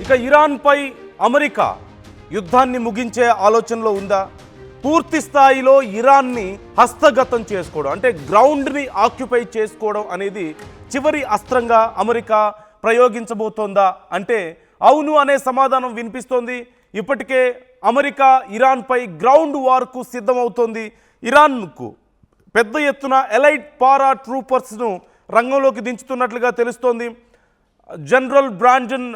ఇక ఇరాన్పై అమెరికా యుద్ధాన్ని ముగించే ఆలోచనలో ఉందా? పూర్తి స్థాయిలో ఇరాన్ని హస్తగతం చేసుకోవడం అంటే గ్రౌండ్ని ఆక్యుపై చేసుకోవడం అనేది చివరి అస్త్రంగా అమెరికా ప్రయోగించబోతోందా అంటే అవును అనే సమాధానం వినిపిస్తోంది. ఇప్పటికే అమెరికా ఇరాన్పై గ్రౌండ్ వార్కు సిద్ధమవుతోంది. ఇరాన్కు పెద్ద ఎత్తున ఎలైట్ పారా ట్రూపర్స్ను రంగంలోకి దించుతున్నట్లుగా తెలుస్తోంది. జనరల్ బ్రాండన్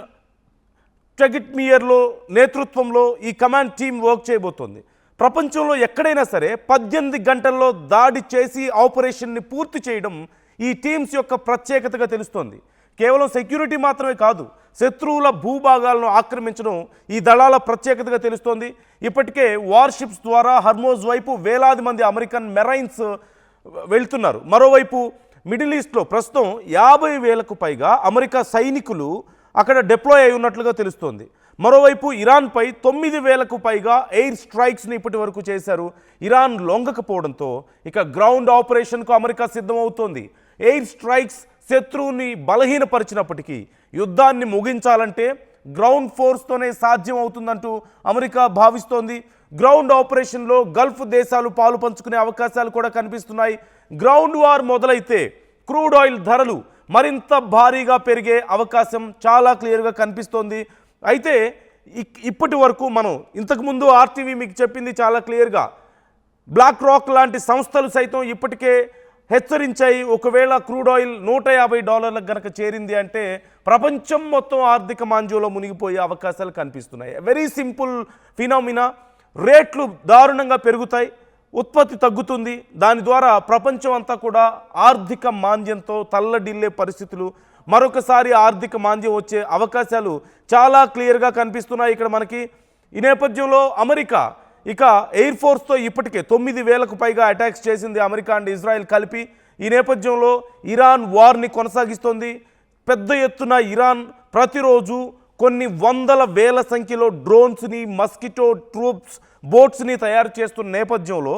టెగిట్మియర్లో నేతృత్వంలో ఈ కమాండ్ టీం వర్క్ చేయబోతోంది. ప్రపంచంలో ఎక్కడైనా సరే 18 గంటల్లో దాడి చేసి ఆపరేషన్ని పూర్తి చేయడం ఈ టీమ్స్ యొక్క ప్రత్యేకతగా తెలుస్తోంది. కేవలం సెక్యూరిటీ మాత్రమే కాదు, శత్రువుల భూభాగాలను ఆక్రమించడం ఈ దళాల ప్రత్యేకతగా తెలుస్తోంది. ఇప్పటికే వార్షిప్స్ ద్వారా హర్మోజ్ వైపు వేలాది మంది అమెరికన్ మెరైన్స్ వెళ్తున్నారు. మరోవైపు మిడిల్ ఈస్ట్లో ప్రస్తుతం 50,000కు పైగా అమెరికా సైనికులు అక్కడ డిప్లాయ్ అయి ఉన్నట్లుగా తెలుస్తోంది. మరోవైపు ఇరాన్పై 9,000కు పైగా ఎయిర్ స్ట్రైక్స్ని ఇప్పటి వరకు చేశారు. ఇరాన్ లొంగకపోవడంతో ఇక గ్రౌండ్ ఆపరేషన్కు అమెరికా సిద్ధమవుతోంది. ఎయిర్ స్ట్రైక్స్ శత్రువుని బలహీనపరిచినప్పటికీ యుద్ధాన్ని ముగించాలంటే గ్రౌండ్ ఫోర్స్తోనే సాధ్యం అవుతుందంటూ అమెరికా భావిస్తోంది. గ్రౌండ్ ఆపరేషన్లో గల్ఫ్ దేశాలు పాలు పంచుకునే అవకాశాలు కూడా కనిపిస్తున్నాయి. గ్రౌండ్ వార్ మొదలైతే క్రూడ్ ఆయిల్ ధరలు మరింత భారీగా పెరిగే అవకాశం చాలా క్లియర్గా కనిపిస్తోంది. అయితే ఇప్పటి వరకు మనం ఇంతకుముందు ఆర్టీవీ మీకు చెప్పింది చాలా క్లియర్గా, బ్లాక్ రాక్ లాంటి సంస్థలు సైతం ఇప్పటికే హెచ్చరించాయి. ఒకవేళ క్రూడ్ ఆయిల్ $150 గనక చేరింది అంటే ప్రపంచం మొత్తం ఆర్థిక మాంద్యంలో మునిగిపోయే అవకాశాలు కనిపిస్తున్నాయి. వెరీ సింపుల్ ఫినామినా, రేట్లు దారుణంగా పెరుగుతాయి, ఉత్పత్తి తగ్గుతుంది. దాని ద్వారా ప్రపంచం అంతా కూడా ఆర్థిక మాంద్యంతో తల్లడిల్లే పరిస్థితులు, మరొకసారి ఆర్థిక మాంద్యం వచ్చే అవకాశాలు చాలా క్లియర్గా కనిపిస్తున్నాయి ఇక్కడ మనకి. ఈ నేపథ్యంలో అమెరికా ఇక ఎయిర్ ఫోర్స్తో ఇప్పటికే 9,000కు పైగా అటాక్స్ చేసింది అమెరికా అండ్ ఇజ్రాయెల్ కలిపి. ఈ నేపథ్యంలో ఇరాన్ వార్ని కొనసాగిస్తోంది. పెద్ద ఎత్తున ఇరాన్ ప్రతిరోజు కొన్ని వందల వేల సంఖ్యలో డ్రోన్స్ని, మస్కిటో ట్రూప్స్ బోట్స్ని తయారు చేస్తున్న నేపథ్యంలో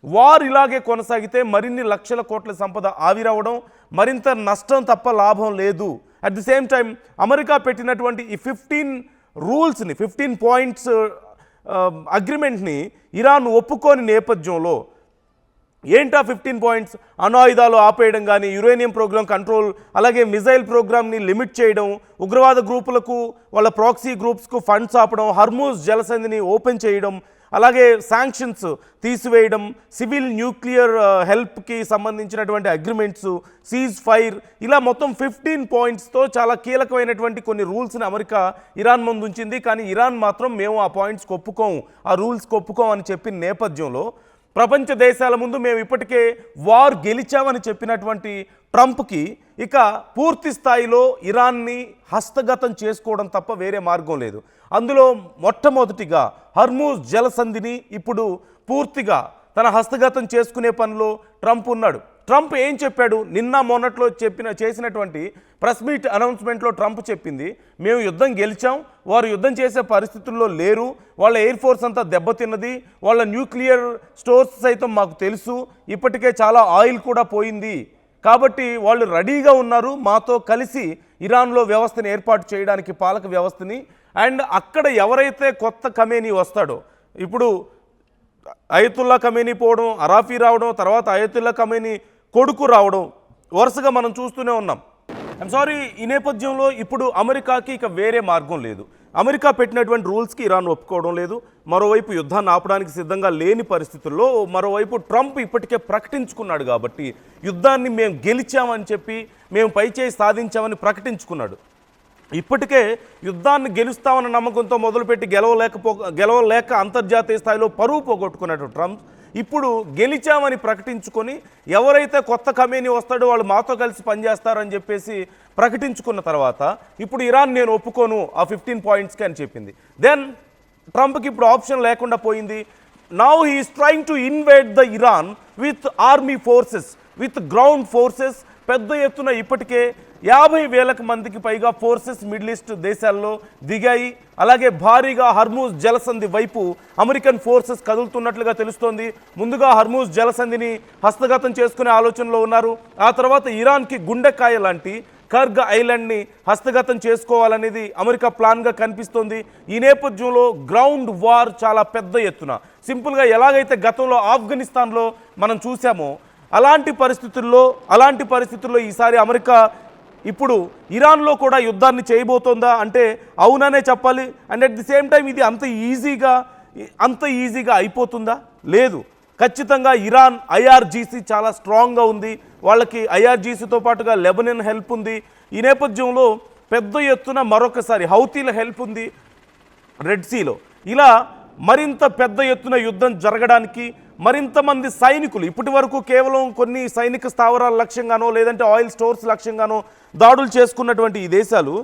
వార్ ఇలాగే కొనసాగితే మరిన్ని లక్షల కోట్ల సంపద ఆవిరవడం, మరింత నష్టం తప్ప లాభం లేదు. At the same time America పెట్టినటువంటి ఈ 15 పాయింట్స్ అగ్రిమెంట్ని ఇరాన్ ఒప్పుకోని నేపథ్యంలో ఏంటా 15 పాయింట్స్? అణ్వాయుధాలు ఆపేయడం కానీ, యురేనియం ప్రోగ్రామ్ కంట్రోల్, అలాగే మిజైల్ ప్రోగ్రామ్ని లిమిట్ చేయడం, ఉగ్రవాద గ్రూపులకు వాళ్ళ ప్రాక్సీ గ్రూప్స్కు ఫండ్స్ ఆపడం, హర్మూజ్ జలసంధిని ఓపెన్ చేయడం, అలాగే శాంక్షన్స్ తీసివేయడం, సివిల్ న్యూక్లియర్ హెల్ప్కి సంబంధించినటువంటి అగ్రిమెంట్స్, సీజ్ ఫైర్, ఇలా మొత్తం 15 పాయింట్స్తో చాలా కీలకమైనటువంటి కొన్ని రూల్స్ని అమెరికా ఇరాన్ ముందు ఉంచింది. కానీ ఇరాన్ మాత్రం మేము ఆ పాయింట్స్కి ఒప్పుకోము, ఆ రూల్స్కి ఒప్పుకోం అని చెప్పిన నేపథ్యంలో ప్రపంచ దేశాల ముందు మేము ఇప్పటికే వార్ గెలిచామని చెప్పినటువంటి ట్రంప్కి ఇక పూర్తి స్థాయిలో ఇరాన్ని హస్తగతం చేసుకోవడం తప్ప వేరే మార్గం లేదు. అందులో మొట్టమొదటిగా హర్మూజ్ జలసంధిని ఇప్పుడు పూర్తిగా తన హస్తగతం చేసుకునే పనిలో ట్రంప్ ఉన్నాడు. ట్రంప్ ఏం చెప్పాడు? నిన్న మొన్నట్లో చేసినటువంటి ప్రెస్ మీట్ అనౌన్స్మెంట్లో ట్రంప్ చెప్పింది, మేము యుద్ధం గెలిచాం, వారు యుద్ధం చేసే పరిస్థితుల్లో లేరు, వాళ్ళ ఎయిర్ ఫోర్స్ అంతా దెబ్బతిన్నది, వాళ్ళ న్యూక్లియర్ స్టోర్స్ సైతం మాకు తెలుసు, ఇప్పటికే చాలా ఆయిల్ కూడా పోయింది, కాబట్టి వాళ్ళు రెడీగా ఉన్నారు మాతో కలిసి ఇరాన్లో వ్యవస్థని ఏర్పాటు చేయడానికి, పాలక వ్యవస్థని. అండ్ అక్కడ ఎవరైతే కొత్త ఖమేనీ వస్తాడో, ఇప్పుడు అయతుల్లా ఖమేనీ పోవడం, అరాఫీ రావడం, తర్వాత అయతుల్లా ఖమేనీ కొడుకు రావడం వరుసగా మనం చూస్తూనే ఉన్నాం. ఐఎమ్ సారీ, ఈ నేపథ్యంలో ఇప్పుడు అమెరికాకి ఇక వేరే మార్గం లేదు. అమెరికా పెట్టినటువంటి రూల్స్కి ఇరాన్ ఒప్పుకోవడం లేదు. మరోవైపు యుద్ధాన్ని ఆపడానికి సిద్ధంగా లేని పరిస్థితుల్లో మరోవైపు ట్రంప్ ఇప్పటికే ప్రకటించుకున్నాడు కాబట్టి యుద్ధాన్ని మేము గెలిచామని చెప్పి, మేము పైచేయి సాధించామని ప్రకటించుకున్నాడు. ఇప్పటికే యుద్ధాన్ని గెలుస్తామన్న నమ్మకంతో మొదలుపెట్టి గెలవలేక అంతర్జాతీయ స్థాయిలో పరువు పోగొట్టుకున్నాడు ట్రంప్. ఇప్పుడు గెలిచామని ప్రకటించుకొని ఎవరైతే కొత్త ఖమేనీ వస్తాడో వాళ్ళు మాతో కలిసి పనిచేస్తారని చెప్పేసి ప్రకటించుకున్న తర్వాత ఇప్పుడు ఇరాన్ నేను ఒప్పుకోను ఆ 15 పాయింట్స్కి అని చెప్పింది. దెన్ ట్రంప్కి ఇప్పుడు ఆప్షన్ లేకుండా పోయింది. Now he is trying to invade the Iran with army forces, with ground forces. పెద్ద ఎత్తున ఇప్పటికే 50,000 మందికి పైగా ఫోర్సెస్ మిడిల్ ఈస్ట్ దేశాల్లో దిగాయి. అలాగే భారీగా హర్మూజ్ జలసంధి వైపు అమెరికన్ ఫోర్సెస్ కదులుతున్నట్లుగా తెలుస్తోంది. ముందుగా హర్మూజ్ జలసంధిని హస్తగతం చేసుకునే ఆలోచనలో ఉన్నారు. ఆ తర్వాత ఇరాన్కి గుండెకాయ లాంటి కర్గ్ ఐలాండ్ని హస్తగతం చేసుకోవాలనేది అమెరికా ప్లాన్గా కనిపిస్తోంది. ఈ నేపథ్యంలో గ్రౌండ్ వార్ చాలా పెద్ద ఎత్తున, సింపుల్గా ఎలాగైతే గతంలో ఆఫ్ఘనిస్తాన్లో మనం చూసామో అలాంటి పరిస్థితుల్లో ఈసారి అమెరికా ఇప్పుడు ఇరాన్లో కూడా యుద్ధాన్ని చేయబోతోందా అంటే అవుననే చెప్పాలి. And at the same time ఇది అంత ఈజీగా అయిపోతుందా? లేదు. ఖచ్చితంగా ఇరాన్ ఐఆర్జీసీ చాలా స్ట్రాంగ్గా ఉంది. వాళ్ళకి ఐఆర్జీసీతో పాటుగా లెబనన్ హెల్ప్ ఉంది. ఈ నేపథ్యంలో పెద్ద ఎత్తున మరొకసారి హౌతీల హెల్ప్ ఉంది రెడ్ సీలో. ఇలా మరింత పెద్ద ఎత్తున యుద్ధం జరగడానికి మరింత మంది సైనికులు, ఇప్పటి వరకు కేవలం కొన్ని సైనిక స్థావరాల లక్ష్యంగానో లేదంటే ఆయిల్ స్టోర్స్ లక్ష్యంగానో దాడులు చేసుకున్నటువంటి ఈ దేశాలు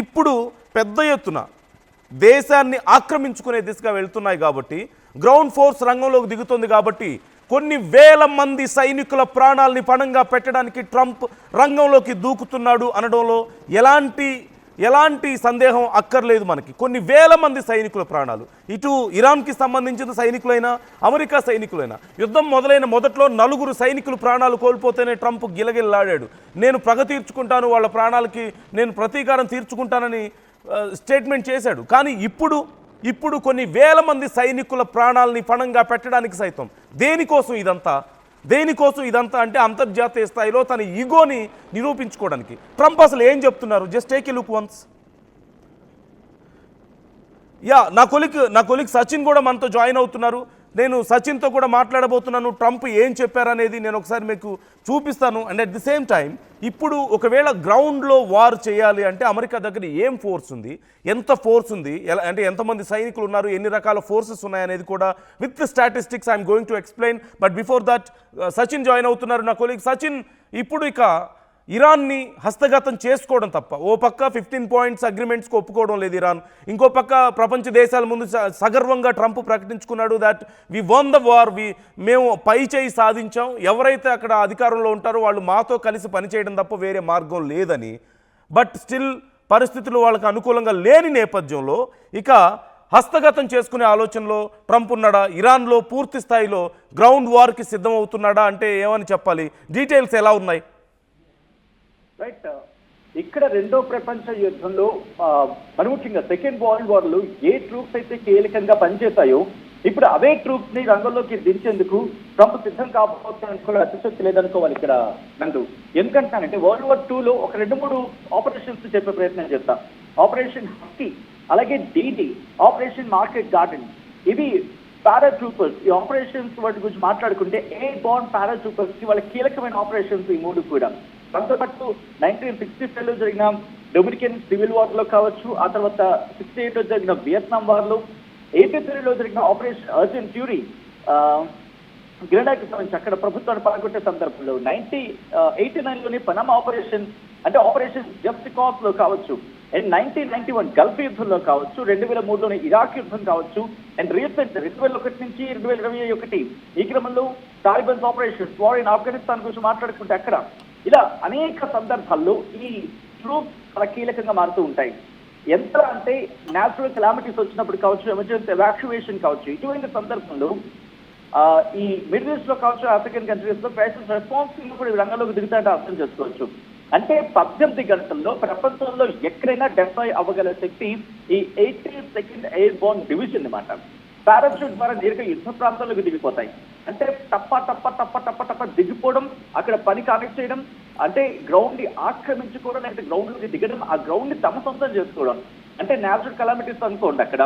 ఇప్పుడు పెద్ద ఎత్తున దేశాన్ని ఆక్రమించుకునే దిశగా వెళ్తున్నాయి. కాబట్టి గ్రౌండ్ ఫోర్స్ రంగంలోకి దిగుతుంది. కాబట్టి కొన్ని వేల మంది సైనికుల ప్రాణాలని పణంగా పెట్టడానికి ట్రంప్ రంగంలోకి దూకుతున్నాడు అనడంలో ఎలాంటి సందేహం అక్కర్లేదు మనకి. కొన్ని వేల మంది సైనికుల ప్రాణాలు, ఇటు ఇరాన్కి సంబంధించిన సైనికులైనా అమెరికా సైనికులైనా. యుద్ధం మొదలైన మొదట్లో 4 సైనికులు ప్రాణాలు కోల్పోతేనే ట్రంప్ గిలగిల్లాడాడు. నేను పగ తీర్చుకుంటాను, వాళ్ళ ప్రాణాలకి నేను ప్రతీకారం తీర్చుకుంటానని స్టేట్మెంట్ చేశాడు. కానీ ఇప్పుడు కొన్ని వేల మంది సైనికుల ప్రాణాలని పణంగా పెట్టడానికి సైతం దేనికోసం ఇదంతా అంటే అంతర్జాతీయ స్థాయిలో తన ఈగోని నిరూపించుకోవడానికి. ట్రంప్ అసలు ఏం చెప్తున్నారు? Just take a look once. నా కొలిక్ సచిన్ కూడా మనతో జాయిన్ అవుతున్నారు. నేను సచిన్తో కూడా మాట్లాడబోతున్నాను. ట్రంప్ ఏం చెప్పారనేది నేను ఒకసారి మీకు చూపిస్తాను. And at the same time ఇప్పుడు ఒకవేళ గ్రౌండ్లో వార్ చేయాలి అంటే అమెరికా దగ్గర ఏం ఫోర్స్ ఉంది, ఎంత ఫోర్స్ ఉంది, అంటే ఎంతమంది సైనికులు ఉన్నారు, ఎన్ని రకాల ఫోర్సెస్ ఉన్నాయనేది కూడా with statistics I'm going to explain. But before that Sachin join అవుతున్నారు, నా కొలీగ్. సచిన్, ఇప్పుడు ఇక ఇరాన్ని హస్తగతం చేసుకోవడం తప్ప, ఓ పక్క 15 పాయింట్స్ అగ్రిమెంట్స్కి ఒప్పుకోవడం లేదు ఇరాన్, ఇంకో పక్క ప్రపంచ దేశాల ముందు సగర్వంగా ట్రంప్ ప్రకటించుకున్నాడు that we won the war, మేము పై చేయి సాధించాం, ఎవరైతే అక్కడ అధికారంలో ఉంటారో వాళ్ళు మాతో కలిసి పనిచేయడం తప్ప వేరే మార్గం లేదని. బట్ స్టిల్ పరిస్థితులు వాళ్ళకి అనుకూలంగా లేని నేపథ్యంలో ఇక హస్తగతం చేసుకునే ఆలోచనలో ట్రంప్ ఉన్నాడా? ఇరాన్లో పూర్తి స్థాయిలో గ్రౌండ్ వార్కి సిద్ధమవుతున్నాడా అంటే ఏమని చెప్పాలి? డీటెయిల్స్ ఎలా ఉన్నాయి? రైట్, ఇక్కడ రెండో ప్రపంచ యుద్ధంలో ముఖ్యంగా సెకండ్ వరల్డ్ వార్ లో ఏ ట్రూప్స్ అయితే కీలకంగా పనిచేస్తాయో ఇప్పుడు అవే ట్రూప్స్ ని రంగంలోకి దించేందుకు ట్రంప్ సిద్ధం కాబోతున్నానికి కూడా అతిశక్తి లేదనుకోవాలి ఇక్కడ నందు. ఎందుకంటానంటే వరల్డ్ వార్ 2లో ఒక 2-3 ఆపరేషన్స్ చెప్పే ప్రయత్నం చేస్తాం. ఆపరేషన్ హస్కీ, అలాగే డీడీ, ఆపరేషన్ మార్కెట్ గార్డెన్, ఇవి పారాట్రూపర్స్. ఈ ఆపరేషన్స్ వాటి గురించి మాట్లాడుకుంటే ఎయిర్ బార్న్ పారాట్రూపర్స్ కి వాళ్ళ కీలకమైన ఆపరేషన్స్ ఈ 3 కూడా. దాంతో పాటు 1965లో జరిగిన డొమినికన్ సివిల్ వార్ లో కావచ్చు, ఆ తర్వాత 68లో జరిగిన వియత్నాం వార్ లో, 83లో జరిగిన ఆపరేషన్ అర్జెంట్ ఫ్యూరీ గ్రెనాడాకి సంబంధించి అక్కడ ప్రభుత్వాన్ని పడగొట్టే సందర్భంలో 1989లోని పనామా ఆపరేషన్ అంటే ఆపరేషన్ జస్ట్ కాస్ లో కావచ్చు, అండ్ 1991 గల్ఫ్ యుద్ధంలో కావచ్చు, 2003లోని ఇరాక్ యుద్ధం కావచ్చు, అండ్ రీసెంట్ 2001 నుంచి 2021 ఈ క్రమంలో Talibans operation war in Afghanistan గురించి మాట్లాడుకుంటే అక్కడ ఇలా అనేక సందర్భాల్లో ఈ ట్రూప్స్ చాలా కీలకంగా మారుతూ ఉంటాయి. ఎంత అంటే న్యాచురల్ కెలామిటీస్ వచ్చినప్పుడు కావచ్చు, ఎమర్జెన్సీ ఎవాక్యువేషన్ కావచ్చు, ఇటువంటి సందర్భంలో ఈ మిడిల్ ఈస్ట్ లో కావచ్చు, ఆఫ్రికన్ కంట్రీస్ లో క్రైసిస్ రెస్పాన్స్ కూడా ఈ రంగంలోకి దిగుతాయంటే అర్థం చేసుకోవచ్చు. అంటే 18 గంటల్లో ప్రపంచంలో ఎక్కడైనా డెప్లాయ్ అవ్వగల శక్తి ఈ 82nd ఎయిర్ బోర్న్ డివిజన్ అన్నమాట. పారాషూట్ ద్వారా నేరుగా యుద్ధ ప్రాంతాల్లోకి దిగిపోతాయి. అంటే టప్ప దిగిపోవడం, అక్కడ పని కనెక్ట్ చేయడం, అంటే గ్రౌండ్ ని ఆక్రమించుకోవడం, లేకపోతే గ్రౌండ్ లోకి దిగడం, ఆ గ్రౌండ్ ని తమ సొంతం చేసుకోవడం. అంటే న్యాచురల్ కలామిటీస్ అనుకోండి, అక్కడ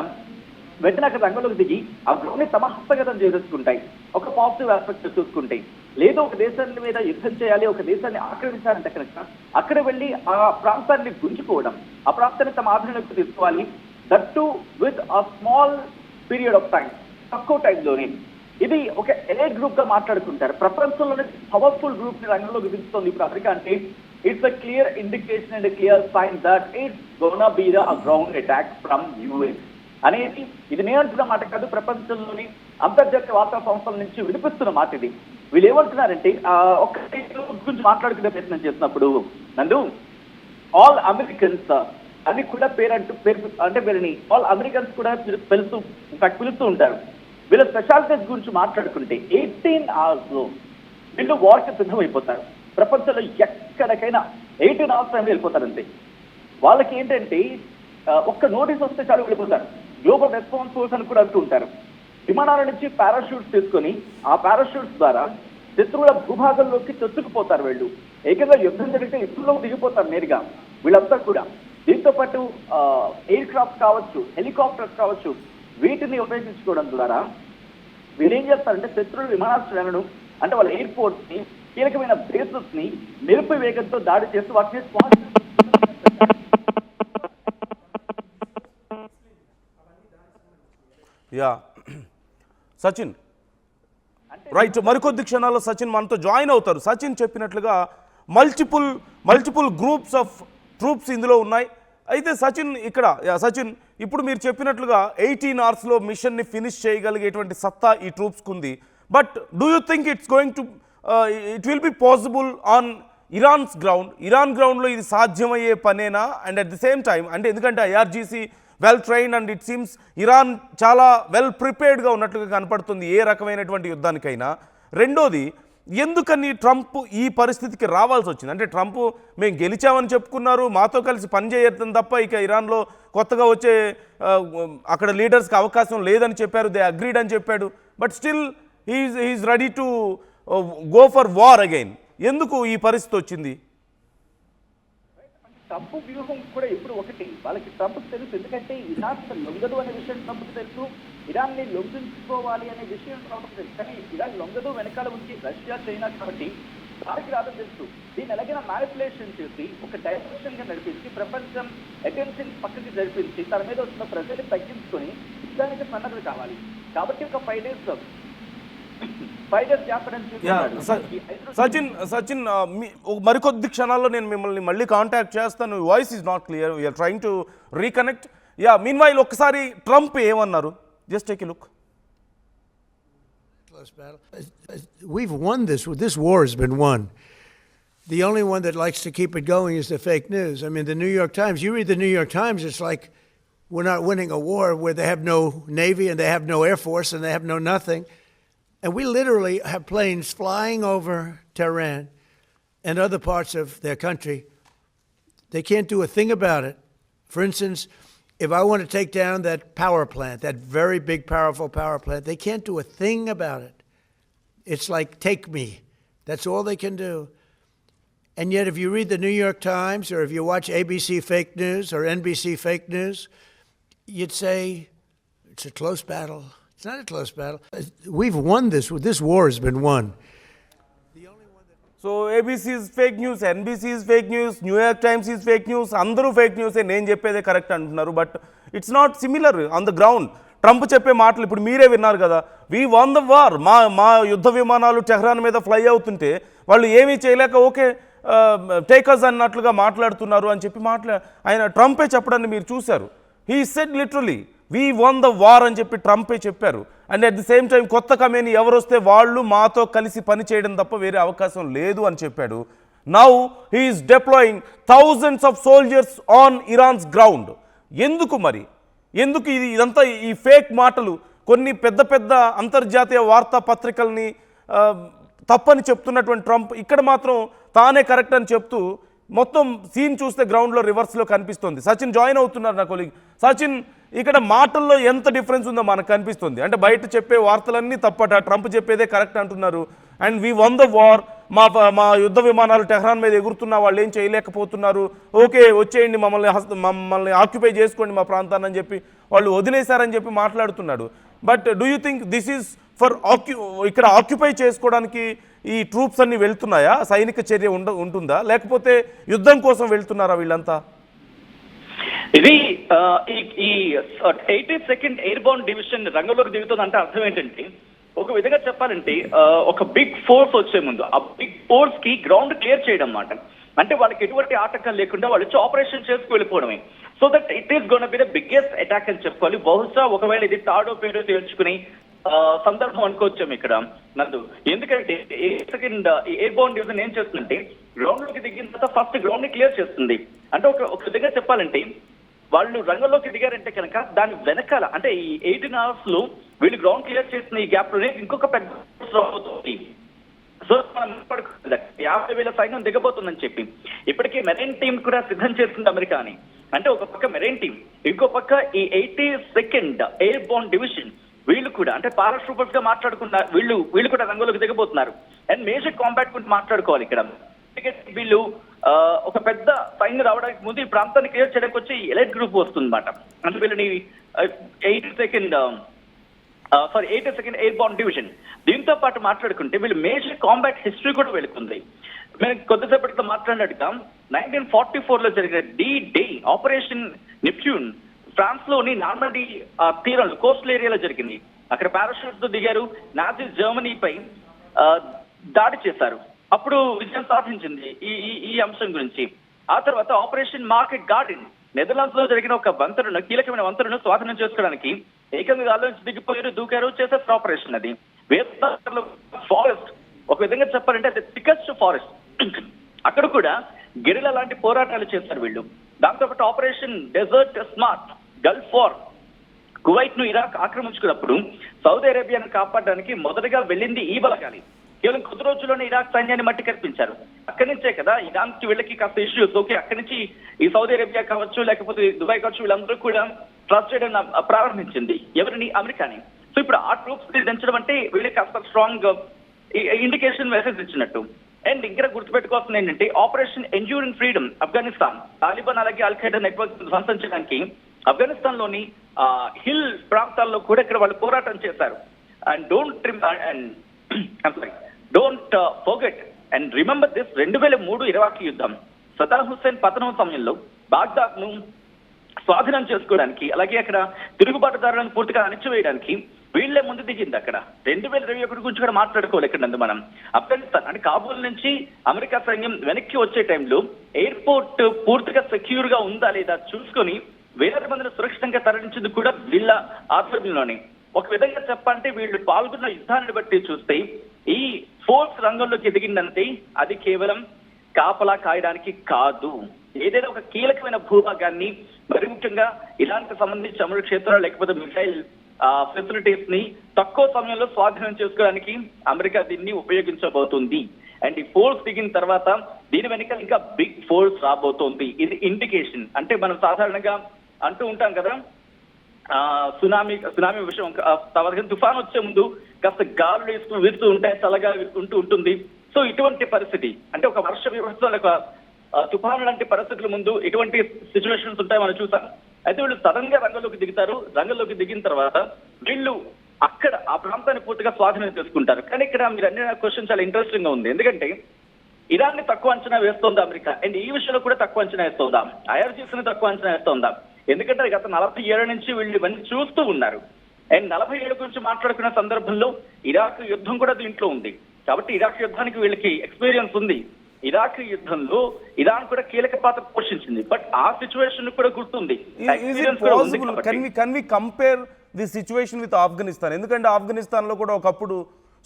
వెంటనే అక్కడ రంగంలోకి దిగి ఆ గ్రౌండ్ ని తమ హస్తగతం చేసేసుకుంటాయి. ఒక పాజిటివ్ ఆస్పెక్ట్ చూసుకుంటాయి. లేదు ఒక దేశాన్ని మీద యుద్ధం చేయాలి, ఒక దేశాన్ని ఆక్రమించాలంటే కనుక అక్కడ వెళ్ళి ఆ ప్రాంతాన్ని గుంజుకోవడం, ఆ ప్రాంతాన్ని తమ ఆధీనంలోకి తీసుకోవాలి. That to with a small period of time, తక్కువ టైంలోనే. ఇది ఒక ఎలైట్ గ్రూప్ గా మాట్లాడుకుంటారు. ప్రపంచంలోనే పవర్ఫుల్ గ్రూప్ ని రంగంలోకి దించుతోంది ఇప్పుడు అమెరికా. అంటే it's a clear indication and clear sign that it's gonna be the ground attack from US అనేది. ఇది నేను అంటున్న మాట కాదు, ప్రపంచంలోని అంతర్జాతీయ వార్తా సంస్థల నుంచి వినిపిస్తున్న మాట ఇది. వీళ్ళు ఏమంటున్నారంటే ఒక గురించి మాట్లాడుకునే ప్రయత్నం చేసినప్పుడు నందు ఆల్ అమెరికన్స్ అని కూడా పేరుని ఆల్ అమెరికన్స్ కూడా పిలుస్తూ ఉంటారు. వీళ్ళ స్పెషాలిటీస్ గురించి మాట్లాడుకుంటే 18 hours లో వీళ్ళు వార్కి సిద్ధమైపోతారు. ప్రపంచంలో ఎక్కడికైనా 18 hours టైంలో వెళ్ళిపోతారు అంతే. వాళ్ళకి ఏంటంటే ఒక్క నోటీస్ వస్తే చాలు వెళ్ళిపోతారు. గ్లోబల్ రెస్పాన్స్ ఫోర్స్ అని కూడా అంటూ ఉంటారు. విమానాల నుంచి పారాషూట్స్ తీసుకొని ఆ పారాషూట్స్ ద్వారా శత్రువుల భూభాగంలోకి చొచ్చుకుపోతారు. వీళ్ళు ఏకంగా యుద్ధం జరిగితే యుద్ధంలోకి దిగిపోతారు నేరుగా వీళ్ళంతా కూడా. దీంతో పాటు ఎయిర్ క్రాఫ్ట్ కావచ్చు, హెలికాప్టర్స్ కావచ్చు, వీటిని ఉపయోగించుకోవడం ద్వారా వీళ్ళు ఏం చేస్తారంటే శత్రువుల విమానాశ్రయాలను, అంటే వాళ్ళ ఎయిర్పోర్ట్స్ ని, కీలకమైన బేసెస్ ని మెరుపు వేగంతో దాడి చేస్తూ వాటిని యా సచిన్ రైట్, మరికొద్ది క్షణాల్లో సచిన్ మనతో జాయిన్ అవుతారు. సచిన్ చెప్పినట్లుగా మల్టిపుల్ గ్రూప్స్ ఆఫ్ ట్రూప్స్ ఇందులో ఉన్నాయి. అయితే సచిన్ ఇక్కడ సచిన్ ఇప్పుడు మీరు చెప్పినట్లుగా 18 అవర్స్లో మిషన్ని ఫినిష్ చేయగలిగేటువంటి సత్తా ఈ ట్రూప్స్కి ఉంది. But do you think it will be possible on Iran గ్రౌండ్లో ఇది సాధ్యమయ్యే పనేనా? And at the same time అంటే ఎందుకంటే IRGC well trained and it seems Iran చాలా వెల్ ప్రిపేర్డ్గా ఉన్నట్లుగా కనపడుతుంది ఏ రకమైనటువంటి యుద్ధానికైనా. రెండోది, ఎందుకని ట్రంప్ ఈ పరిస్థితికి రావాల్సి వచ్చింది? అంటే ట్రంప్ మేము గెలిచామని చెప్పుకున్నారు, మాతో కలిసి పనిచేయడం తప్ప ఇక ఇరాన్లో కొత్తగా వచ్చే అక్కడ లీడర్స్కి అవకాశం లేదని చెప్పారు, దే అగ్రీడ్ అని చెప్పాడు. But still he's ready to go for war again. ఎందుకు ఈ పరిస్థితి వచ్చింది? ట్రంప్ వ్యూహం కూడా ఇప్పుడు ఒకటి, వాళ్ళకి ట్రంప్కి తెలుసు. ఎందుకంటే ఇరాన్ లొంగదు అనే విషయం ట్రంప్కి తెలుసు, ఇరాన్ని లొంగించుకోవాలి అనే విషయం ట్రంప్కి తెలుసు. కానీ ఇరాన్ లొంగదు వెనకాల ఉంచి రష్యా, చైనా కాబట్టి దానికి రాదని తెలుసు. దీన్ని ఎలాగైనా మ్యానిపులేషన్ చేసి ఒక డైరెక్షన్ గా నడిపించి ప్రపంచం అటెన్షన్ పక్కకి జరిపించి తన మీద వచ్చిన ప్రజల్ని తగ్గించుకొని దానికి సన్నద్ధత కావాలి. కాబట్టి ఒక 5 days సచిన్ మరికొద్ది క్షణాల్లో నేను మిమ్మల్ని మళ్ళీ కాంటాక్ట్ చేస్తాను. Voice is not clear, we're trying to reconnect. Yeah meanwhile ఒక్కసారి ట్రంప్ ఏమన్నారు, just take a look. We've won this. This war has been won. The only one that likes to keep it going is the fake news. I mean, the New York Times, you read the New York Times, it's like we're not winning a war where they have no Navy and they have no Air Force and they have no nothing. And we literally have planes flying over Tehran and other parts of their country. They can't do a thing about it. For instance, if I want to take down that power plant, that very big, powerful power plant, they can't do a thing about it. It's like, take me. That's all they can do. And yet, if you read the New York Times or if you watch ABC fake news or NBC fake news, you'd say, it's a close battle. It's not a close battle. We've won this. This war has been won. So ABC is fake news, NBC is fake news, New York times is fake news, అందరూ fake న్యూసే, నేను చెప్పేదే correct అంటున్నారు. But it's not similar on the ground. Trump చెప్పే మాటలు ఇప్పుడు మీరే విన్నారు కదా, వీ వాన్ ద వార్. మా యుద్ధ విమానాలు టెహ్రాన్ మీద ఫ్లై అవుతుంటే వాళ్ళు ఏమీ చేయలేక ఓకే టేకర్స్ అన్నట్లుగా మాట్లాడుతున్నారు అని చెప్పి ఆయన ట్రంపే చెప్పడాన్ని మీరు చూశారు. He said literally we one the war అని చెప్పి ట్రంపే చెప్పారు. And at the same time కొత్త కమేని ఎవరు వస్తే వాళ్ళు మాతో కలిసి పని చేయడం తప్ప వేరే అవకాశం లేదు అని చెప్పాడు. Now he's deploying thousands of soldiers on Iran's ground. ఎందుకు మరి? ఎందుకు ఇదంతా ఈ ఫేక్ మాటలు? కొన్ని పెద్ద అంతర్జాతీయ వార్తాపత్రికల్ని తప్పని చెప్తున్నటువంటి ట్రంప్ ఇక్కడ మాత్రం తానే కరెక్ట్ అని చెప్తూ మొత్తం సీన్ చూస్తే గ్రౌండ్లో రివర్స్లో కనిపిస్తుంది. సచిన్ జాయిన్ అవుతున్నారు నా కొలీగ్. సచిన్, ఇక్కడ మాటల్లో ఎంత డిఫరెన్స్ ఉందో మనకు కనిపిస్తుంది. అంటే బయట చెప్పే వార్తలన్నీ తప్పట, ట్రంప్ చెప్పేదే కరెక్ట్ అంటున్నారు. And we one the war, మా యుద్ధ విమానాలు టెహ్రాన్ మీద ఎగురుతున్నా వాళ్ళు ఏం చేయలేకపోతున్నారు, ఓకే వచ్చేయండి మమ్మల్ని ఆక్యుపై చేసుకోండి మా ప్రాంతాన్ని అని చెప్పి వాళ్ళు వదిలేశారని చెప్పి మాట్లాడుతున్నాడు. But do you think this is for ఇక్కడ ఆక్యుపై చేసుకోవడానికి ఈ ట్రూప్స్ అన్ని వెళ్తున్నాయా? సైనిక చర్య ఉంటుందా, లేకపోతే యుద్ధం కోసం వెళ్తున్నారా వీళ్ళంతా? ఇది ఈ 82nd ఎయిర్బోర్న్ డివిజన్ రంగంలోకి దిగుతుందంటే అర్థం ఏంటంటే, ఒక విధంగా చెప్పాలంటే ఒక బిగ్ ఫోర్స్ వచ్చే ముందు ఆ బిగ్ ఫోర్స్ కి గ్రౌండ్ క్లియర్ చేయడం అన్నమాట. అంటే వాళ్ళకి ఎటువంటి ఆటంకం లేకుండా వాళ్ళు వచ్చి ఆపరేషన్ చేసుకు వెళ్ళిపోవడమే. So that it is gonna be the biggest attack అని చెప్పుకోవాలి. బహుశా ఒకవేళ ఇది తాడో పేడో తేల్చుకుని సందర్భం అనుకోవచ్చాము ఇక్కడ నందు. ఎందుకంటే ఎయిర్బోర్న్ డివిజన్ ఏం చేస్తుందంటే గ్రౌండ్ లోకి దిగిన తర్వాత ఫస్ట్ గ్రౌండ్ ని క్లియర్ చేస్తుంది. అంటే ఒక విధంగా చెప్పాలంటే వాళ్ళు రంగంలోకి దిగారంటే కనుక దాని వెనకాల అంటే ఈ 18 hours లో వీళ్ళు గ్రౌండ్ క్లియర్ చేసిన ఈ గ్యాప్ లోనే ఇంకొక పెద్ద అవుతుంది. సో మనం మాట్లాడుకోవాలి 50,000 సైన్యం దిగబోతుందని చెప్పి ఇప్పటికీ మెరైన్ టీం కూడా సిద్ధం చేస్తుంది అమెరికా అని. అంటే ఒక పక్క మెరైన్ టీం, ఇంకో పక్క ఈ 82nd ఎయిర్ బోర్న్ డివిజన్ వీళ్ళు కూడా అంటే పారాట్రూపర్స్ గా మాట్లాడుకున్న వీళ్ళు కూడా రంగంలోకి దిగబోతున్నారు. అండ్ మేజర్ కాంబాట్ గురించి మాట్లాడుకోవాలి ఇక్కడ. వీళ్ళు ఒక పెద్ద సైన్యం రావడానికి ముందు ఈ ప్రాంతాన్ని క్లియర్ చేయడానికి వచ్చి ఎలైట్ గ్రూప్ వస్తుందన్నమాట. అంటే వీళ్ళని 82nd ఎయిర్ బోర్న్ డివిజన్. దీంతో పాటు మాట్లాడుకుంటే వీళ్ళు మేజర్ కాంబాట్ హిస్టరీ కూడా వెళుతుంది. మేము కొద్దిసేపటితో మాట్లాడినట్టుగా 1944లో జరిగిన డి ఆపరేషన్ నెప్ట్యూన్ ఫ్రాన్స్ లోని నార్మండీ తీరంలో కోస్టల్ ఏరియాలో జరిగింది. అక్కడ పారాషూట్ తో దిగారు, నాజీ జర్మనీపై దాడి చేశారు, అప్పుడు విజయం సాధించింది ఈ అంశం గురించి. ఆ తర్వాత ఆపరేషన్ మార్కెట్ గార్డెన్ నెదర్లాండ్స్ లో జరిగిన ఒక వంతెనను, కీలకమైన వంతెనను స్వాధీనం చేసుకోవడానికి ఏకంగా గాల్లో నుంచి దిగిపోయారు, దూకారు, చేసేసిన ఆపరేషన్ అది. ఫారెస్ట్ ఒక విధంగా చెప్పాలంటే అది థికెస్ట్ ఫారెస్ట్. అక్కడ కూడా గెరిలా లాంటి పోరాటాలు చేశారు వీళ్ళు. దాంతోపాటు operation desert smart gulf war Kuwait ను ఇరాక్ ఆక్రమించుకున్నప్పుడు సౌదీ అరేబియాను కాపాడడానికి మొదటగా వెళ్ళింది ఈ బలగాలి. కేవలం కొద్ది రోజుల్లోనే ఇరాక్ సైన్యాన్ని మట్టి కల్పించారు. అక్కడి నుంచే కదా ఇరాన్కి వీళ్ళకి కాస్త ఇష్యూస్. ఓకే, అక్కడి నుంచి ఈ సౌదీ అరేబియా కావచ్చు, లేకపోతే దుబాయ్ కావచ్చు, వీళ్ళందరూ కూడా ట్రస్ట్ చేయడం ప్రారంభించింది ఎవరిని? అమెరికాని. సో ఇప్పుడు ఆ ట్రూప్స్ దించడం అంటే వీళ్ళకి కాస్త స్ట్రాంగ్ ఇండికేషన్ మెసేజ్ ఇచ్చినట్టు. అండ్ ఇంకా గుర్తుపెట్టుకోవాల్సింది ఏంటంటే operation enduring freedom Afghanistan Taliban అలాగే అల్ ఖైదా నెట్వర్క్ ధ్వంసం చేయడానికి ఆఫ్ఘనిస్తాన్ లోని హిల్ ప్రాంతాల్లో కూడా ఇక్కడ వాళ్ళు పోరాటం చేశారు. And don't forget and remember this 2003 Iraq యుద్ధం. సదాం హుస్సేన్ పతనం సమయంలో బాగ్దాద్ ను స్వాధీనం చేసుకోవడానికి అలాగే అక్కడ తిరుగుబాటుదారులను పూర్తిగా అణిచివేయడానికి వీళ్లే ముందు దిగింది. అక్కడ 2021 గురించి కూడా మాట్లాడుకోవాలి ఇక్కడ మనం. ఆఫ్ఘనిస్తాన్ అంటే కాబూల్ నుంచి అమెరికా సైన్యం వెనక్కి వచ్చే టైంలో ఎయిర్పోర్ట్ పూర్తిగా సెక్యూర్ గా ఉందా లేదా చూసుకొని వేలాది మందిని సురక్షితంగా తరలించింది కూడా వీళ్ళ ఆధ్వర్యంలోనే. ఒక విధంగా చెప్పాలంటే వీళ్ళు పాల్గొన్న యుద్ధాన్ని బట్టి చూస్తే ఈ ఫోర్స్ రంగంలోకి ఎదిగిందంటే అది కేవలం కాపలా కాయడానికి కాదు, ఏదైనా ఒక కీలకమైన భూభాగాన్ని మరి ముఖ్యంగా ఇలాంటి సంబంధించి అమలు క్షేత్రాలు లేకపోతే మిసైల్ ఫెసిలిటీస్ ని తక్కువ సమయంలో స్వాధీనం చేసుకోవడానికి అమెరికా దీన్ని ఉపయోగించబోతుంది. అండ్ ఈ ఫోర్స్ దిగిన తర్వాత దీని వెనుక ఇంకా బిగ్ ఫోర్స్ రాబోతోంది. ఇది ఇండికేషన్. అంటే మనం సాధారణంగా అంటూ ఉంటాం కదా సునామీ విషయం, తుఫాన్ వచ్చే ముందు కాస్త గాలులు వీరుతూ ఉంటాయి, చల్లగా ఉంటుంది. సో ఇటువంటి పరిస్థితి అంటే ఒక వర్ష వ్యవస్థ ఒక తుఫాను లాంటి పరిస్థితుల ముందు ఇటువంటి సిచ్యువేషన్స్ ఉంటాయి మనం చూసాం. అయితే వీళ్ళు సడన్ గా రంగంలోకి దిగుతారు. రంగంలోకి దిగిన తర్వాత వీళ్ళు అక్కడ ఆ ప్రాంతాన్ని పూర్తిగా స్వాధీనం చేసుకుంటారు. కానీ ఇక్కడ మీరు అన్ని క్వశ్చన్ చాలా ఇంట్రెస్టింగ్ గా ఉంది. ఎందుకంటే ఇరాన్ ని తక్కువ అంచనా వేస్తోందా అమెరికా? అండ్ ఈ విషయంలో కూడా తక్కువ అంచనా వేస్తోందా? ఐఆర్జీసీ ని తక్కువ అంచనా వేస్తోందా? ఎందుకంటే గత 47 నుంచి వీళ్ళు ఇవన్నీ చూస్తూ ఉన్నారు. అండ్ 47 గురించి మాట్లాడుకున్న సందర్భంలో ఇరాక్ యుద్ధం కూడా దీంట్లో ఉంది. కాబట్టి ఇరాక్ యుద్ధానికి వీళ్ళకి ఎక్స్పీరియన్స్ ఉంది. ఇరాక్ యుద్ధంలో ఇరాన్ కూడా కీలక పాత్ర పోషించింది. బట్ ఆ సిచ్యువేషన్ కూడా గుర్తుంది. Can we compare the situation with Afghanistan? ఎందుకంటే ఆఫ్ఘనిస్తాన్ లో కూడా ఒకప్పుడు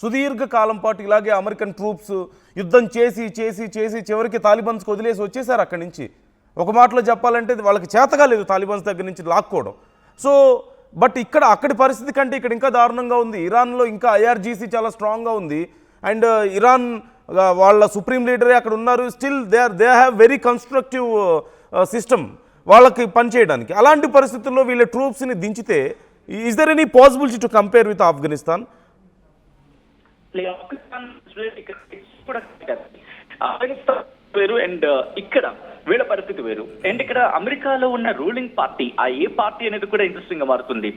సుదీర్ఘ కాలం పాటు ఇలాగే అమెరికన్ ట్రూప్స్ యుద్ధం చేసి చేసి చేసి చివరికి తాలిబాన్స్ వదిలేసి వచ్చేసారు అక్కడి నుంచి. ఒక మాటలో చెప్పాలంటే వాళ్ళకి చేతగా లేదు తాలిబాన్స్ దగ్గర నుంచి లాక్కోవడం. సో బట్ ఇక్కడ అక్కడి పరిస్థితి కంటే ఇక్కడ ఇంకా దారుణంగా ఉంది. ఇరాన్లో ఇంకా ఐఆర్జీసీ చాలా స్ట్రాంగ్గా ఉంది. అండ్ ఇరాన్ వాళ్ళ సుప్రీం లీడరే అక్కడ ఉన్నారు. Still they have very constructive system వాళ్ళకి పనిచేయడానికి. అలాంటి పరిస్థితుల్లో వీళ్ళ ట్రూప్స్ని దించితే is there any possibility to compare with Afghanistan? వేరు అండ్ ఇక్కడ వీళ్ళ పరిస్థితి వేరు. అండ్ ఇక్కడ అమెరికాలో ఉన్న రూలింగ్ పార్టీ ఏ పార్టీ అనేది కూడా ఇంట్రెస్టింగ్ గా మారుతుంది.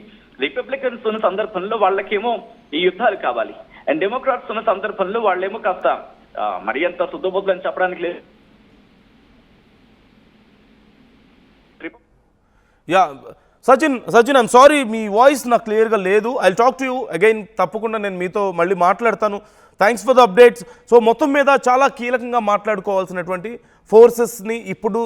రిపబ్లికన్స్ ఉన్న సందర్భంలో వాళ్ళకేమో ఈ యుద్ధాలు కావాలి. అండ్ డెమోక్రాట్స్ ఉన్న సందర్భంలో వాళ్ళేమో కాస్త మరి అంత శుద్ధబోద్దు అని చెప్పడానికి లేదు. Yeah Sachin I'm sorry, me voice నాకు క్లియర్గా లేదు. I talk to you again. తప్పకుండా నేను మీతో మళ్ళీ మాట్లాడతాను. Thanks for the updates. So మొత్తం మీద చాలా కీలకంగా మాట్లాడుకోవాల్సినటువంటి ఫోర్సెస్ని ఇప్పుడు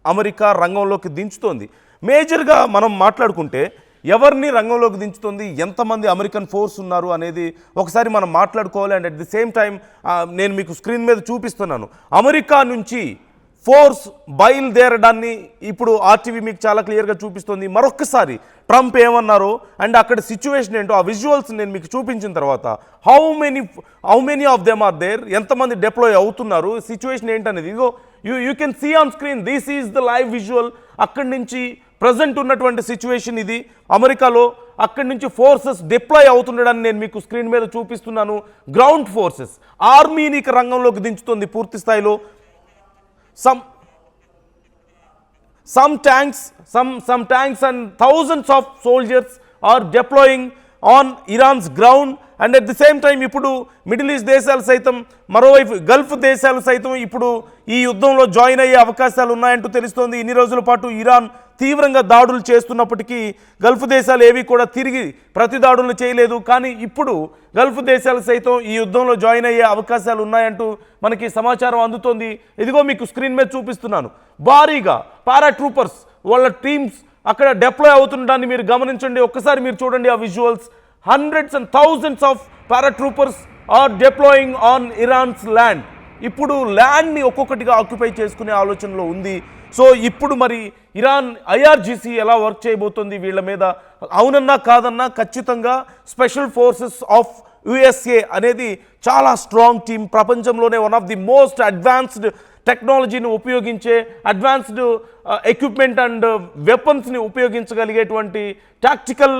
అమెరికా రంగంలోకి దించుతోంది. మేజర్గా మనం మాట్లాడుకుంటే ఎవరిని రంగంలోకి దించుతుంది, ఎంతమంది అమెరికన్ ఫోర్స్ ఉన్నారు అనేది ఒకసారి మనం మాట్లాడుకోవాలి. And at the same time నేను మీకు స్క్రీన్ మీద చూపిస్తున్నాను, అమెరికా నుంచి ఫోర్స్ బయలుదేరడాన్ని ఇప్పుడు ఆర్టీవీ మీకు చాలా క్లియర్గా చూపిస్తుంది. మరొక్కసారి ట్రంప్ ఏమన్నారో అండ్ అక్కడ సిచ్యువేషన్ ఏంటో ఆ విజువల్స్ నేను మీకు చూపించిన తర్వాత how many of them are there, ఎంతమంది డిప్లాయ్ అవుతున్నారు, సిచ్యువేషన్ ఏంటనేది ఇదిగో you can see on screen. This is the live visual. అక్కడి నుంచి ప్రజెంట్ ఉన్నటువంటి సిచ్యువేషన్ ఇది అమెరికాలో. అక్కడి నుంచి ఫోర్సెస్ డిప్లాయ్ అవుతుండడాన్ని నేను మీకు స్క్రీన్ మీద చూపిస్తున్నాను. గ్రౌండ్ ఫోర్సెస్ ఆర్మీని ఇక రంగంలోకి దించుతుంది పూర్తి స్థాయిలో. Some tanks and thousands of soldiers are deploying on Iran's ground, and at the same time ఇప్పుడు మిడిల్ ఈస్ట్ దేశాలు సైతం, మరోవైపు గల్ఫ్ దేశాలు సైతం ఇప్పుడు ఈ యుద్ధంలో జాయిన్ అయ్యే అవకాశాలు ఉన్నాయంటూ తెలుస్తోంది. ఇన్ని రోజుల పాటు ఇరాన్ తీవ్రంగా దాడులు చేస్తున్నప్పటికీ గల్ఫ్ దేశాలు ఏవి కూడా తిరిగి ప్రతి దాడులను చేయలేదు. కానీ ఇప్పుడు గల్ఫ్ దేశాలు సైతం ఈ యుద్ధంలో జాయిన్ అయ్యే అవకాశాలు ఉన్నాయంటూ మనకి సమాచారం అందుతోంది. ఇదిగో మీకు స్క్రీన్ మీద చూపిస్తున్నాను. భారీగా పారాట్రూపర్స్ వాళ్ళ టీమ్స్ అక్కడ డిప్లాయ్ అవుతుండడాన్ని మీరు గమనించండి. ఒక్కసారి మీరు చూడండి ఆ visuals. Hundreds and thousands of paratroopers are deploying on Iran's land. ఇప్పుడు ల్యాండ్ని ఒక్కొక్కటిగా ఆక్యుపై చేసుకునే ఆలోచనలో ఉంది. సో ఇప్పుడు మరి ఇరాన్ ఐఆర్జీసీ ఎలా వర్క్ చేయబోతుంది వీళ్ళ మీద? అవునన్నా కాదన్నా ఖచ్చితంగా స్పెషల్ ఫోర్సెస్ ఆఫ్ యుఎస్ఏ అనేది చాలా స్ట్రాంగ్ టీం. ప్రపంచంలోనే one of the most advanced టెక్నాలజీని ఉపయోగించే, అడ్వాన్స్డ్ ఎక్విప్మెంట్ అండ్ వెపన్స్ని ఉపయోగించగలిగేటువంటి టాక్టికల్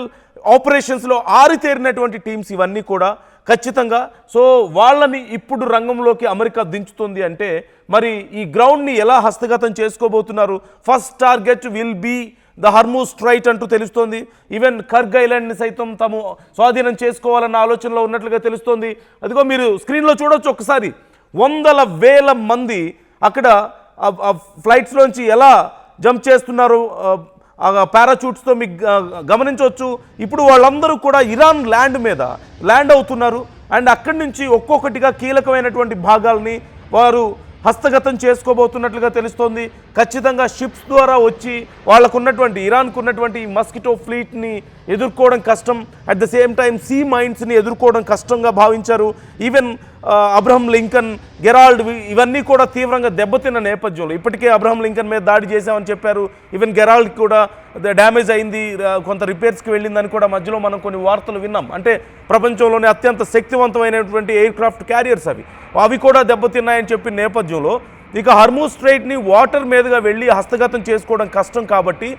ఆపరేషన్స్లో ఆరితేరినటువంటి టీమ్స్ ఇవన్నీ కూడా ఖచ్చితంగా. సో వాళ్ళని ఇప్పుడు రంగంలోకి అమెరికా దించుతుంది అంటే మరి ఈ గ్రౌండ్ని ఎలా హస్తగతం చేసుకోబోతున్నారు? First target will be the Hormuz strait అంటూ తెలుస్తోంది. ఈవెన్ కర్గ్ ఐలాండ్ని సైతం తాము స్వాధీనం చేసుకోవాలన్న ఆలోచనలో ఉన్నట్లుగా తెలుస్తోంది. అదిగో మీరు స్క్రీన్లో చూడొచ్చు ఒకసారి. వందల వేల మంది అక్కడ ఫ్లైట్స్లోంచి ఎలా జంప్ చేస్తున్నారు పారాచూట్స్తో మీకు గమనించవచ్చు. ఇప్పుడు వాళ్ళందరూ కూడా ఇరాన్ ల్యాండ్ మీద ల్యాండ్ అవుతున్నారు. అండ్ అక్కడి నుంచి ఒక్కొక్కటిగా కీలకమైనటువంటి భాగాల్ని వారు హస్తగతం చేసుకోబోతున్నట్లుగా తెలుస్తోంది. ఖచ్చితంగా షిప్స్ ద్వారా వచ్చి వాళ్ళకున్నటువంటి ఇరాన్కు ఉన్నటువంటి మస్కిటో ఫ్లీట్ని ఎదుర్కోవడం కష్టం. At the same time sea మైన్స్ని ఎదుర్కోవడం కష్టంగా భావించారు. ఈవెన్ అబ్రహం లింకన్, గెరాల్డ్ ఇవన్నీ కూడా తీవ్రంగా దెబ్బతిన్న నేపథ్యంలో ఇప్పటికే అబ్రహం లింకన్ మీద దాడి చేశామని చెప్పారు. ఈవెన్ గెరాల్డ్ కూడా డ్యామేజ్ అయింది, కొంత రిపేర్స్కి వెళ్ళిందని కూడా మధ్యలో మనం కొన్ని వార్తలు విన్నాం. అంటే ప్రపంచంలోనే అత్యంత శక్తివంతమైనటువంటి ఎయిర్ క్రాఫ్ట్ క్యారియర్స్ అవి కూడా దెబ్బతిన్నాయని చెప్పిన నేపథ్యంలో ఇక హర్మూజ్ స్ట్రైట్ని వాటర్ మీదుగా వెళ్ళి హస్తగతం చేసుకోవడం కష్టం. కాబట్టి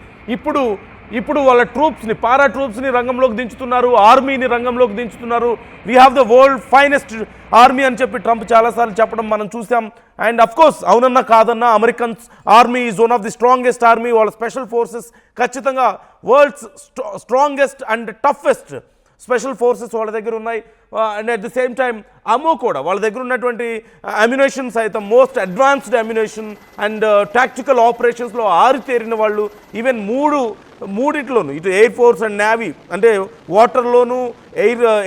ఇప్పుడు వాళ్ళ ట్రూప్స్ని, పారా ట్రూప్స్ని రంగంలోకి దించుతున్నారు, ఆర్మీని రంగంలోకి దించుతున్నారు. We have the world finest army అని చెప్పి ట్రంప్ చాలాసార్లు చెప్పడం మనం చూసాం. అండ్ అఫ్ కోర్స్ అవునన్నా కాదన్నా Americans army is one of the strongest army. వాళ్ళ స్పెషల్ ఫోర్సెస్ ఖచ్చితంగా world's strongest and toughest special forces వాళ్ళ దగ్గర ఉన్నాయి. And at the same time ammo కూడా వాళ్ళ దగ్గర ఉన్నటువంటి అమ్యునేషన్ సైతం most advanced ammunition and tactical ఆపరేషన్స్లో ఆరితేరిన వాళ్ళు. ఈవెన్ మూడిట్లోనూ ఇటు ఎయిర్ ఫోర్స్ అండ్ నేవీ అంటే వాటర్లోను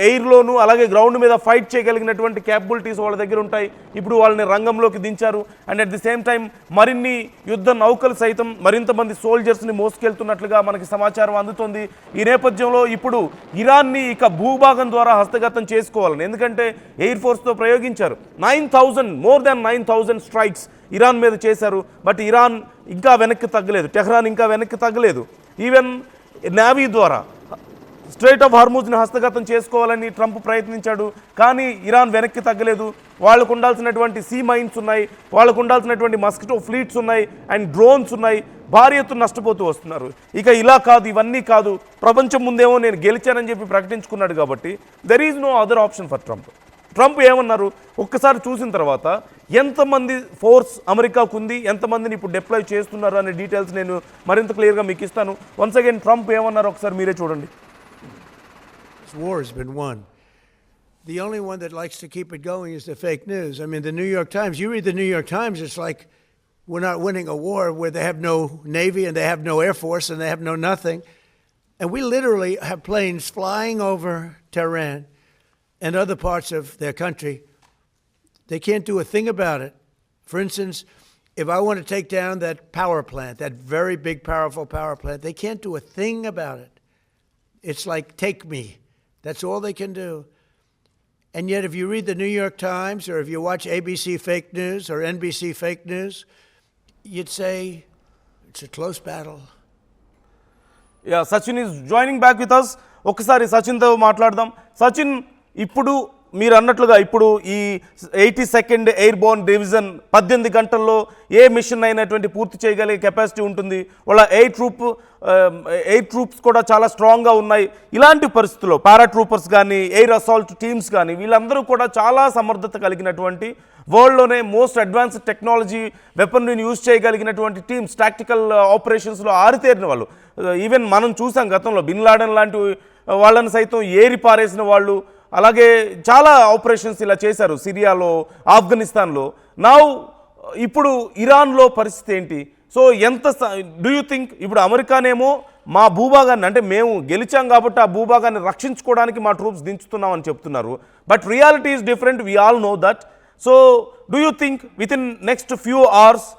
ఎయిర్లోను అలాగే గ్రౌండ్ మీద ఫైట్ చేయగలిగినటువంటి క్యాపబిలిటీస్ వాళ్ళ దగ్గర ఉంటాయి. ఇప్పుడు వాళ్ళని రంగంలోకి దించారు. And at the same time మరిన్ని యుద్ధ నౌకలు సైతం మరింత మంది సోల్జర్స్ని మోసుకెళ్తున్నట్లుగా మనకి సమాచారం అందుతోంది. ఈ నేపథ్యంలో ఇప్పుడు ఇరాన్ని ఇక భూభాగం ద్వారా హస్తగతం చేసుకోవాలని, ఎందుకంటే ఎయిర్ ఫోర్స్తో ప్రయోగించారు. 9,000 మోర్ దాన్ 9,000 స్ట్రైక్స్ ఇరాన్ మీద చేశారు. బట్ ఇరాన్ ఇంకా వెనక్కి తగ్గలేదు, టెహ్రాన్ ఇంకా వెనక్కి తగ్గలేదు. ఈవెన్ నేవీ ద్వారా స్ట్రైట్ ఆఫ్ హార్మూజ్ని హస్తగతం చేసుకోవాలని ట్రంప్ ప్రయత్నించాడు. కానీ ఇరాన్ వెనక్కి తగ్గలేదు. వాళ్ళకు ఉండాల్సినటువంటి సీ మైన్స్ ఉన్నాయి, వాళ్ళకు ఉండాల్సినటువంటి మస్కిటో ఫ్లీట్స్ ఉన్నాయి అండ్ డ్రోన్స్ ఉన్నాయి. భారీ ఎత్తున నష్టపోతూ వస్తున్నారు. ఇక ఇలా కాదు, ఇవన్నీ కాదు, ప్రపంచం ముందేమో నేను గెలిచానని చెప్పి ప్రకటించుకున్నాడు. కాబట్టి there is no other option for Trump ఏమన్నారు ఒక్కసారి చూసిన తర్వాత ఎంతమంది ఫోర్స్ అమెరికాకు ఉంది, ఎంతమందిని ఇప్పుడు డిప్లాయ్ చేస్తున్నారు అనే డీటెయిల్స్ నేను మరింత క్లియర్గా మీకు ఇస్తాను. వన్స్ అగైన్ ట్రంప్ ఏమన్నారు ఒకసారి మీరే చూడండి. This war has been won. The only one that likes to keep it going is the fake news. I mean, the New York Times, you read the New York Times, it's like we're not winning a war where they have no Navy and they have no Air Force and they have no nothing. And we literally have planes flying over Tehran and other parts of their country. They can't do a thing about it. For instance, if I want to take down that power plant, that very big, powerful power plant, they can't do a thing about it. It's like, take me. That's all they can do. And yet, if you read the New York Times or if you watch ABC fake news or NBC fake news, you'd say it's a close battle. Yeah Sachin is joining back with us. ఒకసారి సచిన్తో మాట్లాడదాం. సచిన్, ఇప్పుడు మీరు అన్నట్లుగా ఇప్పుడు ఈ 82nd airborne division 18 గంటల్లో ఏ machine అయినటువంటి పూర్తి చేయగలిగే కెపాసిటీ ఉంటుంది. వాళ్ళ ఎయిర్ ట్రూప్స్ కూడా చాలా స్ట్రాంగ్గా ఉన్నాయి. ఇలాంటి పరిస్థితుల్లో పారాట్రూపర్స్ కానీ ఎయిర్ అసాల్ట్ టీమ్స్ కానీ వీళ్ళందరూ కూడా చాలా సమర్థత కలిగినటువంటి వరల్డ్లోనే మోస్ట్ అడ్వాన్స్డ్ టెక్నాలజీ వెపన్ని యూజ్ చేయగలిగినటువంటి టీమ్స్, టాక్టికల్ ఆపరేషన్స్లో ఆరితేరిన వాళ్ళు. ఈవెన్ మనం చూసాం గతంలో బిన్ లాడెన్ లాంటి వాళ్ళని సైతం ఏరి పారేసిన వాళ్ళు. అలాగే చాలా ఆపరేషన్స్ ఇలా చేశారు సిరియాలో, ఆఫ్ఘనిస్తాన్లో. నా ఇప్పుడు ఇరాన్లో పరిస్థితి ఏంటి? సో ఎంత డూ యూ థింక్ ఇప్పుడు అమెరికానేమో మా భూభాగాన్ని, అంటే మేము గెలిచాం కాబట్టి ఆ భూభాగాన్ని రక్షించుకోవడానికి మా ట్రూప్స్ దించుతున్నామని చెప్తున్నారు. But reality is different, we all know that. So do you think with in next few hours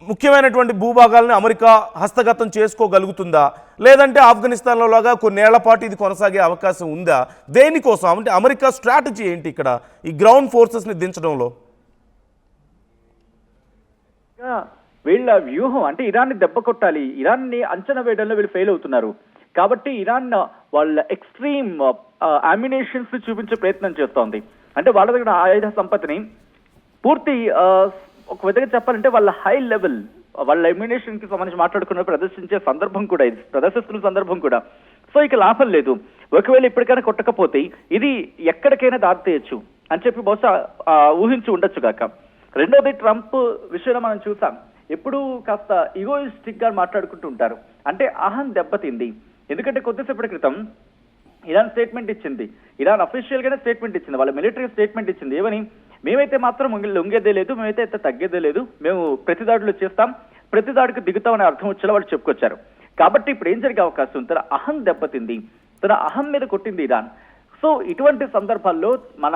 ముఖ్యమైనటువంటి భూభాగాలను అమెరికా హస్తగతం చేసుకోగలుగుతుందా, లేదంటే ఆఫ్ఘనిస్తాన్లో లాగా కొన్నేళ్ల పాటు ఇది కొనసాగే అవకాశం ఉందా? దేనికోసం, అంటే అమెరికా స్ట్రాటజీ ఏంటి ఇక్కడ ఈ గ్రౌండ్ ఫోర్సెస్ని దించడంలో? వీళ్ళ వ్యూహం అంటే ఇరాన్ని దెబ్బ కొట్టాలి, ఇరాన్ని అంచనా వేయడంలో వీళ్ళు ఫెయిల్ అవుతున్నారు. కాబట్టి ఇరాన్ వాళ్ళ ఎక్స్ట్రీమ్ అమ్యునేషన్స్ చూపించే ప్రయత్నం చేస్తోంది. అంటే వాళ్ళ దగ్గర ఆయుధ సంపత్తిని పూర్తి ఒక విధంగా చెప్పాలంటే వాళ్ళ హై లెవెల్ వాళ్ళ అమ్యునేషన్ కి సంబంధించి మాట్లాడుకున్న ప్రదర్శించే సందర్భం కూడా, ఇది ప్రదర్శిస్తున్న సందర్భం కూడా. సో ఇక లాభం లేదు, ఒకవేళ ఇప్పటికైనా కొట్టకపోతే ఇది ఎక్కడికైనా దారితీయచ్చు అని చెప్పి బహుశా ఊహించి ఉండొచ్చు కాక. రెండోది, ట్రంప్ విషయంలో మనం చూసాం, ఎప్పుడు కాస్త ఈగోయిస్టిక్ గా మాట్లాడుకుంటూ ఉంటారు. అంటే అహం దెబ్బతింది. ఎందుకంటే కొద్దిసేపటి క్రితం ఇరాన్ స్టేట్మెంట్ ఇచ్చింది, ఇరాన్ అఫీషియల్ గానే స్టేట్మెంట్ ఇచ్చింది, వాళ్ళ మిలిటరీ స్టేట్మెంట్ ఇచ్చింది. ఏమని? మేమైతే మాత్రం లొంగేదే లేదు, మేమైతే అయితే తగ్గేదే లేదు, మేము ప్రతి దాడులు చేస్తాం, ప్రతి దాడికి దిగుతామని అర్థం వచ్చేలా వాళ్ళు చెప్పుకొచ్చారు. కాబట్టి ఇప్పుడు ఏం జరిగే అవకాశం? తన అహం దెబ్బతింది, తన అహం మీద కొట్టింది ఇరాన్. సో ఇటువంటి సందర్భాల్లో మన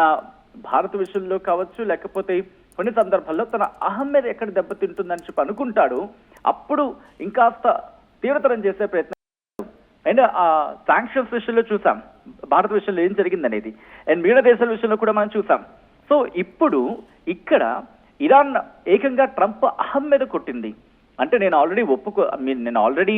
భారత విషయంలో కావచ్చు, లేకపోతే కొన్ని సందర్భాల్లో తన అహం మీద ఎక్కడ దెబ్బతింటుందని చెప్పి అనుకుంటాడు. అప్పుడు ఇంకాస్త తీవ్రతరం చేసే ప్రయత్నం. అండ్ శాంక్షన్స్ విషయంలో చూసాం భారత విషయంలో ఏం జరిగిందనేది, అండ్ మిగతా దేశాల విషయంలో కూడా మనం చూసాం. సో ఇప్పుడు ఇక్కడ ఇరాన్ ఏకంగా ట్రంప్ అహం మీద కొట్టింది. అంటే నేను ఆల్రెడీ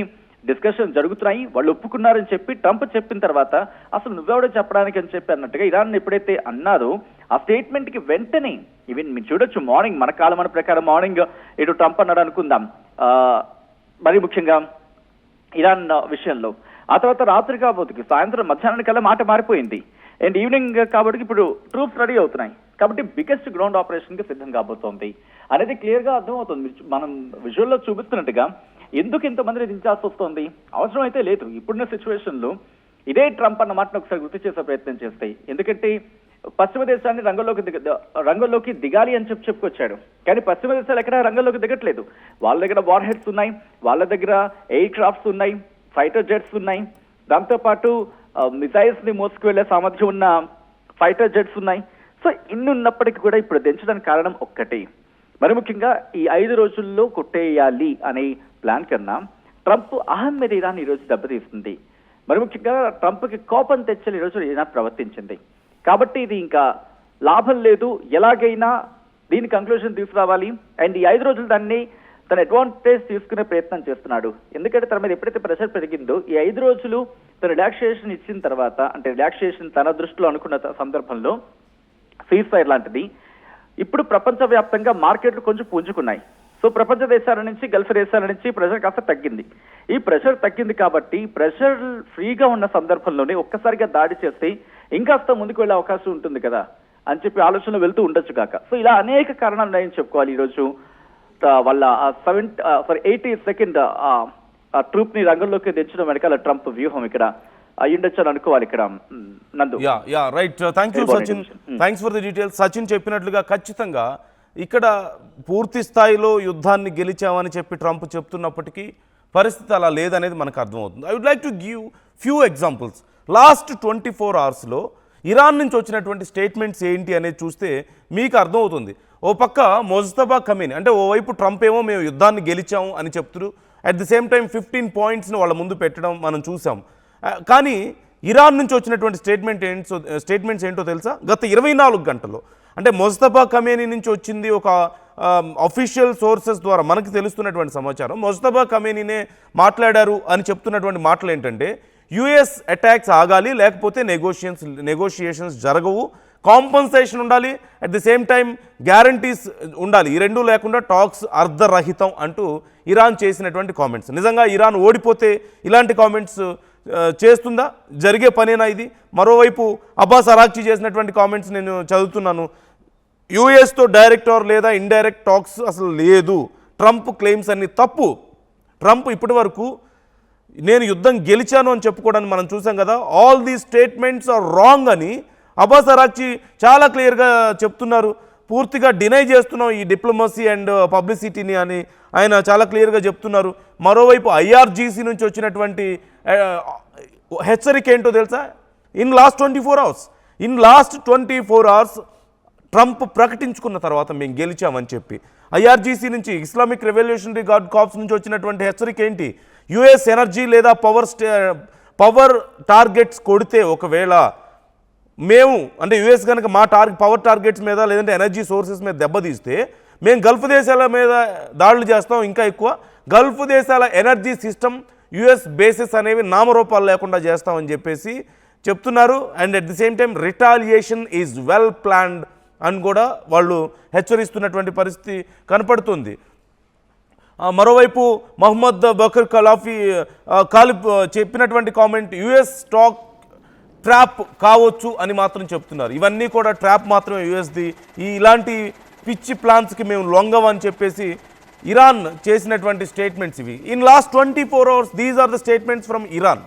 డిస్కషన్ జరుగుతున్నాయి, వాళ్ళు ఒప్పుకున్నారని చెప్పి ట్రంప్ చెప్పిన తర్వాత అసలు నువ్వెవడో చెప్పడానికి అని చెప్పి అన్నట్టుగా ఇరాన్ ఎప్పుడైతే అన్నారో ఆ స్టేట్మెంట్ కి వెంటనే, ఈవెన్ మీరు చూడొచ్చు మార్నింగ్ మన కాలమాన ప్రకారం మార్నింగ్ ఇటు ట్రంప్ అన్నాడు అనుకుందాం మరి ముఖ్యంగా ఇరాన్ విషయంలో. ఆ తర్వాత రాత్రి కాబోతుకి సాయంత్రం మధ్యాహ్నానికల్లా మాట మారిపోయింది. అండ్ ఈవినింగ్ కాబట్టి ఇప్పుడు ట్రూప్స్ రెడీ అవుతున్నాయి. కాబట్టి బిగ్గెస్ట్ గ్రౌండ్ ఆపరేషన్ కి సిద్ధం కాబోతోంది అనేది క్లియర్ గా అర్థమవుతుంది. మనం విజువల్లో చూపిస్తున్నట్టుగా ఎందుకు ఇంతమందిని దించాల్సి వస్తుంది? అవసరం అయితే లేదు. ఇప్పుడున్న సిచ్యువేషన్ లో ఇదే ట్రంప్ అన్న మాటను ఒకసారి గుర్తు చేసే ప్రయత్నం చేస్తాయి. ఎందుకంటే పశ్చిమ దేశాన్ని రంగంలోకి దిగాలి అని చెప్పుకొచ్చాడు. కానీ పశ్చిమ దేశాలు ఎక్కడ రంగంలోకి దిగట్లేదు. వాళ్ళ దగ్గర వార్ హెడ్స్ ఉన్నాయి, వాళ్ళ దగ్గర ఎయిర్ క్రాఫ్ట్స్ ఉన్నాయి, ఫైటర్ జెట్స్ ఉన్నాయి, దాంతోపాటు మిసైల్స్ ని మోసుకు వెళ్లే సామర్థ్యం ఉన్న ఫైటర్ జెట్స్ ఉన్నాయి. సో ఇన్ని ఉన్నప్పటికీ కూడా ఇప్పుడు దించడానికి కారణం ఒక్కటే, మరి ముఖ్యంగా ఈ 5 రోజుల్లో కొట్టేయాలి అనే ప్లాన్ కన్నా ట్రంప్ అహం మీద ఇరాన్ ఈ రోజు దెబ్బతీస్తుంది. మరి ముఖ్యంగా ట్రంప్ కి కోపం తెచ్చని ఈ రోజు ఇరాన్ ప్రవర్తించింది. కాబట్టి ఇది ఇంకా లాభం లేదు, ఎలాగైనా దీని కంక్లూజన్ తీసుకురావాలి. అండ్ ఈ 5 రోజులు దాన్ని తన అడ్వాంటేజ్ తీసుకునే ప్రయత్నం చేస్తున్నాడు. ఎందుకంటే తన మీద ఎప్పుడైతే ప్రెషర్ పెరిగిందో ఈ 5 రోజులు తన రిలాక్సేషన్ ఇచ్చిన తర్వాత, అంటే రిలాక్సేషన్ తన దృష్టిలో అనుకున్న సందర్భంలో సీజ్ ఫైర్ లాంటిది ఇప్పుడు ప్రపంచవ్యాప్తంగా మార్కెట్లు కొంచెం పుంజుకున్నాయి. సో ప్రపంచ దేశాల నుంచి, గల్ఫ్ దేశాల నుంచి ప్రెషర్ కాస్త తగ్గింది. ఈ ప్రెషర్ తగ్గింది కాబట్టి ప్రెషర్ ఫ్రీగా ఉన్న సందర్భంలోనే ఒక్కసారిగా దాడి చేస్తే ఇంకాస్త ముందుకు వెళ్ళే అవకాశం ఉంటుంది కదా అని చెప్పి ఆలోచనలో వెళ్తూ ఉండొచ్చు కాక. సో ఇలా అనేక కారణాలు ఉన్నాయని చెప్పుకోవాలి. ఈరోజు వాళ్ళ 82nd ట్రూప్ ని రంగంలోకి తెచ్చడం వెనకాల ట్రంప్ వ్యూహం ఇక్కడ అయ్యుండొచ్చు అని అనుకోవాలి ఇక్కడ నందు. Right, thank you Sachin, thanks for the details. Sachin చెప్పినట్లుగా ఖచ్చితంగా ఇక్కడ పూర్తి స్థాయిలో యుద్ధాన్ని గెలిచామని చెప్పి ట్రంప్ చెప్తున్నప్పటికీ పరిస్థితి అలా లేదనేది మనకు అర్థమవుతుంది. I would like to give few examples. Last 24 అవర్స్లో ఇరాన్ నుంచి వచ్చినటువంటి స్టేట్మెంట్స్ ఏంటి అనేది చూస్తే మీకు అర్థమవుతుంది. ఓ పక్క మొజ్తబా ఖమీనీ, అంటే ఓవైపు ట్రంప్ ఏమో మేము యుద్ధాన్ని గెలిచాము అని చెప్తున్నారు, అట్ ది సేమ్ టైం 15 పాయింట్స్ని వాళ్ళ ముందు పెట్టడం మనం చూసాం. కానీ ఇరాన్ నుంచి వచ్చినటువంటి స్టేట్మెంట్స్ ఏంటో తెలుసా? గత 24 గంటల్లో, అంటే మొజ్తబా ఖమీనీ నుంచి వచ్చింది ఒక అఫీషియల్ సోర్సెస్ ద్వారా మనకు తెలుస్తున్నటువంటి సమాచారం ముజ్తబా ఖమేనీనే మాట్లాడారు అని చెప్తున్నటువంటి మాటలు ఏంటంటే యుఎస్ అటాక్స్ ఆగాలి, లేకపోతే నెగోషియేషన్స్ జరగవు, కాంపన్సేషన్ ఉండాలి, at the same time guarantees ఉండాలి, ఈ రెండూ లేకుండా టాక్స్ అర్ధరహితం అంటూ ఇరాన్ చేసినటువంటి కామెంట్స్. నిజంగా ఇరాన్ ఓడిపోతే ఇలాంటి కామెంట్స్ చేస్తుందా? జరిగే పనేనా ఇది? మరోవైపు అబ్బాస్ అరాక్చి చేసినటువంటి కామెంట్స్ నేను చదువుతున్నాను. యూఎస్తో డైరెక్ట్ ఆర్ లేదా ఇండైరెక్ట్ టాక్స్ అసలు లేదు, ట్రంప్ క్లెయిమ్స్ అన్ని తప్పు, ట్రంప్ ఇప్పటి వరకు నేను యుద్ధం గెలిచాను అని చెప్పుకోవడానికి మనం చూసాం కదా, ఆల్ దీ స్టేట్మెంట్స్ ఆర్ రాంగ్ అని అబ్బాస్ అరాక్చి చాలా క్లియర్గా చెప్తున్నారు. పూర్తిగా డినై చేస్తున్నాం ఈ డిప్లొమసీ అండ్ పబ్లిసిటీని అని ఆయన చాలా క్లియర్గా చెప్తున్నారు. మరోవైపు ఐఆర్జీసీ నుంచి వచ్చినటువంటి హెచ్చరిక ఏంటో తెలుసా? ఇన్ లాస్ట్ 24 అవర్స్ ట్రంప్ ప్రకటించుకున్న తర్వాత మేము గెలిచామని చెప్పి ఐఆర్జీసీ నుంచి ఇస్లామిక్ రెవల్యూషనరీ గార్డ్ కార్ప్స్ నుంచి వచ్చినటువంటి హెచ్చరిక ఏంటి? యుఎస్ ఎనర్జీ లేదా పవర్ టార్గెట్స్ కొడితే ఒకవేళ మేము అంటే యుఎస్ కనుక మా పవర్ టార్గెట్స్ మీద లేదంటే ఎనర్జీ సోర్సెస్ మీద దెబ్బతీస్తే మేము గల్ఫ్ దేశాల మీద దాడులు చేస్తాం, ఇంకా ఎక్కువ గల్ఫ్ దేశాల ఎనర్జీ సిస్టమ్ యుఎస్ బేసిస్ అనేవి నామరూపాలు లేకుండా చేస్తామని చెప్పేసి చెప్తున్నారు. And at the same time retaliation is well planned అని కూడా వాళ్ళు హెచ్చరిస్తున్నటువంటి పరిస్థితి కనపడుతుంది. మరోవైపు మహమ్మద్ బకర్ కాలిబ్ చెప్పినటువంటి కామెంట్ యుఎస్ స్టాక్ ట్రాప్ కావచ్చు అని మాత్రం చెప్తున్నారు. ఇవన్నీ కూడా ట్రాప్ మాత్రమే యుఎస్ది, ఇలాంటి పిచ్చి ప్లాన్స్కి మేము లొంగమని చెప్పేసి ఇరాన్ చేసినటువంటి స్టేట్మెంట్స్ ఇవి. In last 24 hours these are the statements from Iran.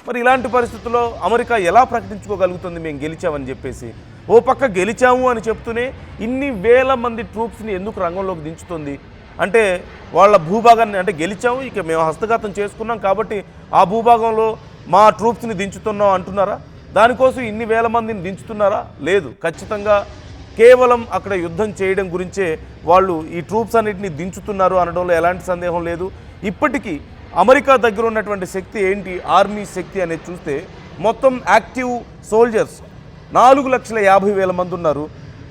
మరి ఇలాంటి పరిస్థితుల్లో అమెరికా ఎలా ప్రకటించుకోగలుగుతుంది మేము గెలిచామని చెప్పేసి? ఓ పక్క గెలిచాము అని చెప్తూనే ఇన్ని వేల మంది ట్రూప్స్ని ఎందుకు రంగంలోకి దించుతుంది? అంటే వాళ్ళ భూభాగాన్ని అంటే గెలిచాము, ఇక మేము హస్తగతం చేసుకున్నాం కాబట్టి ఆ భూభాగంలో మా ట్రూప్స్ని దించుతున్నాం అంటున్నారా? దానికోసం ఇన్ని వేల మందిని దించుతున్నారా? లేదు, ఖచ్చితంగా కేవలం అక్కడ యుద్ధం చేయడం గురించే వాళ్ళు ఈ ట్రూప్స్ అన్నిటిని దించుతున్నారు అనడంలో ఎలాంటి సందేహం లేదు. ఇప్పటికీ అమెరికా దగ్గర ఉన్నటువంటి శక్తి ఏంటి, ఆర్మీ శక్తి అనేది చూస్తే మొత్తం యాక్టివ్ సోల్జర్స్ 4,50,000 మంది ఉన్నారు.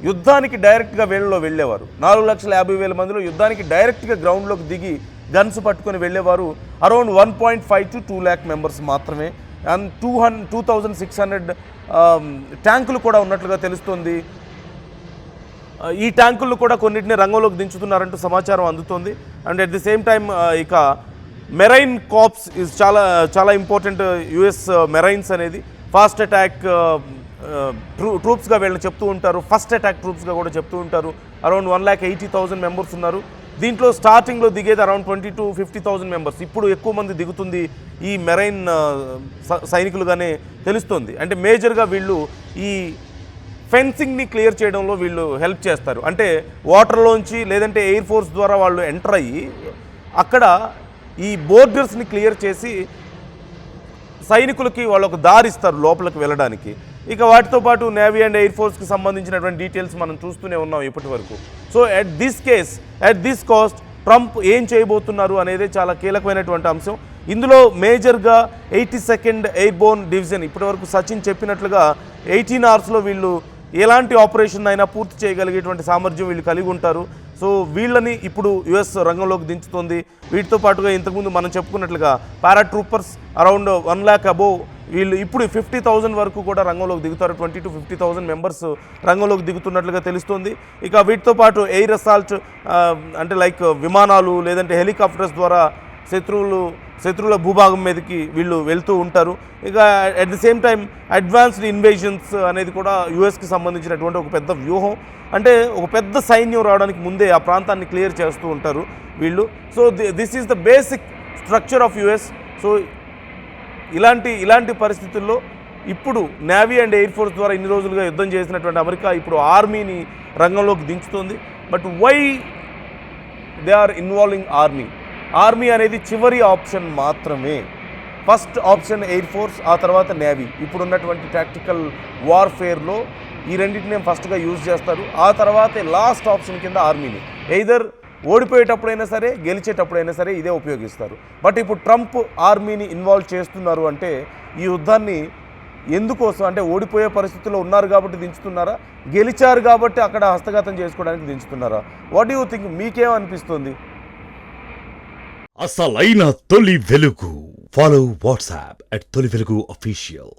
యుద్ధానికి డైరెక్ట్గా వేళ్ళలో వెళ్ళేవారు 4,50,000 మందిలో యుద్ధానికి డైరెక్ట్గా గ్రౌండ్లోకి దిగి గన్స్ పట్టుకొని వెళ్ళేవారు అరౌండ్ 1.5 to 2 lakh మెంబర్స్ మాత్రమే. అండ్ 2,600 ట్యాంకులు కూడా ఉన్నట్లుగా తెలుస్తుంది. ఈ ట్యాంకులను కూడా కొన్నిటిని రంగంలోకి దించుతున్నారంటూ సమాచారం అందుతోంది. And at the same time ఇక మెరైన్ కార్ప్స్ ఇస్ చాలా ఇంపార్టెంట్. యుఎస్ మెరైన్స్ అనేది ఫాస్ట్ అటాక్ ట్రూప్స్గా వీళ్ళని చెప్తూ ఉంటారు, ఫస్ట్ అటాక్ ట్రూప్స్గా కూడా చెప్తూ ఉంటారు. అరౌండ్ 1,80,000 మెంబర్స్ ఉన్నారు. దీంట్లో స్టార్టింగ్లో దిగేది అరౌండ్ 20,000 to 50,000 మెంబర్స్. ఇప్పుడు ఎక్కువ మంది దిగుతుంది ఈ మెరైన్ సైనికులుగానే తెలుస్తుంది. అంటే మేజర్గా వీళ్ళు ఈ ఫెన్సింగ్ని క్లియర్ చేయడంలో వీళ్ళు హెల్ప్ చేస్తారు. అంటే వాటర్లోంచి లేదంటే ఎయిర్ ఫోర్స్ ద్వారా వాళ్ళు ఎంటర్ అయ్యి అక్కడ ఈ బోర్డర్స్ని క్లియర్ చేసి సైనికులకి వాళ్ళు ఒక దారి ఇస్తారు లోపలికి వెళ్ళడానికి. ఇక వాటితో పాటు నేవీ అండ్ ఎయిర్ ఫోర్స్కి సంబంధించినటువంటి డీటెయిల్స్ మనం చూస్తూనే ఉన్నాం ఇప్పటి వరకు. So at this cost Trump ఏం చేయబోతున్నారు అనేది చాలా కీలకమైనటువంటి అంశం. ఇందులో మేజర్గా 82nd ఎయిర్బోర్న్ డివిజన్ ఇప్పటివరకు సచిన్ చెప్పినట్లుగా 18 అవర్స్లో వీళ్ళు ఎలాంటి ఆపరేషన్ అయినా పూర్తి చేయగలిగేటువంటి సామర్థ్యం వీళ్ళు కలిగి ఉంటారు. సో వీళ్ళని ఇప్పుడు యుఎస్ రంగంలోకి దించుతుంది. వీటితో పాటుగా ఇంతకుముందు మనం చెప్పుకున్నట్లుగా పారాట్రూపర్స్ అరౌండ్ 1 lakh అబోవ్ వీళ్ళు ఇప్పుడు 50,000 వరకు కూడా రంగంలోకి దిగుతారు. 20,000 to 50,000 మెంబర్స్ రంగంలోకి దిగుతున్నట్లుగా తెలుస్తుంది. ఇక వీటితో పాటు ఎయిర్ అసాల్ట్ అంటే లైక్ విమానాలు లేదంటే హెలికాప్టర్స్ ద్వారా శత్రువుల భూభాగం మీదకి వీళ్ళు వెళ్తూ ఉంటారు. ఇక at the same time advanced invasions అనేది కూడా యుఎస్కి సంబంధించినటువంటి ఒక పెద్ద వ్యూహం. అంటే ఒక పెద్ద సైన్యం రావడానికి ముందే ఆ ప్రాంతాన్ని క్లియర్ చేస్తూ ఉంటారు వీళ్ళు. So this is the basic structure of US. So ఇలాంటి పరిస్థితుల్లో ఇప్పుడు నేవీ అండ్ ఎయిర్ ఫోర్స్ ద్వారా ఇన్ని రోజులుగా యుద్ధం చేసినటువంటి అమెరికా ఇప్పుడు ఆర్మీని రంగంలోకి దించుతుంది. But why they are involving army అనేది చివరి ఆప్షన్ మాత్రమే. ఫస్ట్ ఆప్షన్ ఎయిర్ ఫోర్స్, ఆ తర్వాత నేవీ. ఇప్పుడున్నటువంటి టాక్టికల్ వార్ఫేర్లో ఈ రెండింటిని ఫస్ట్గా యూజ్ చేస్తారు. ఆ తర్వాతే లాస్ట్ ఆప్షన్ కింద ఆర్మీని ఎయిదర్ ఓడిపోయేటప్పుడైనా సరే గెలిచేటప్పుడైనా సరే ఇదే ఉపయోగిస్తారు. బట్ ఇప్పుడు ట్రంప్ ఆర్మీని ఇన్వాల్వ్ చేస్తున్నారు అంటే ఈ యుద్ధాన్ని ఎందుకోసం? అంటే ఓడిపోయే పరిస్థితుల్లో ఉన్నారు కాబట్టి దించుతున్నారా, గెలిచారు కాబట్టి అక్కడ హస్తగతం చేసుకోవడానికి దించుతున్నారా? What you think? మీకేమనిపిస్తుంది? అసలైన తొలి వెలుగు. ఫాలో వాట్సాప్ @తొలి వెలుగు అఫీషియల్.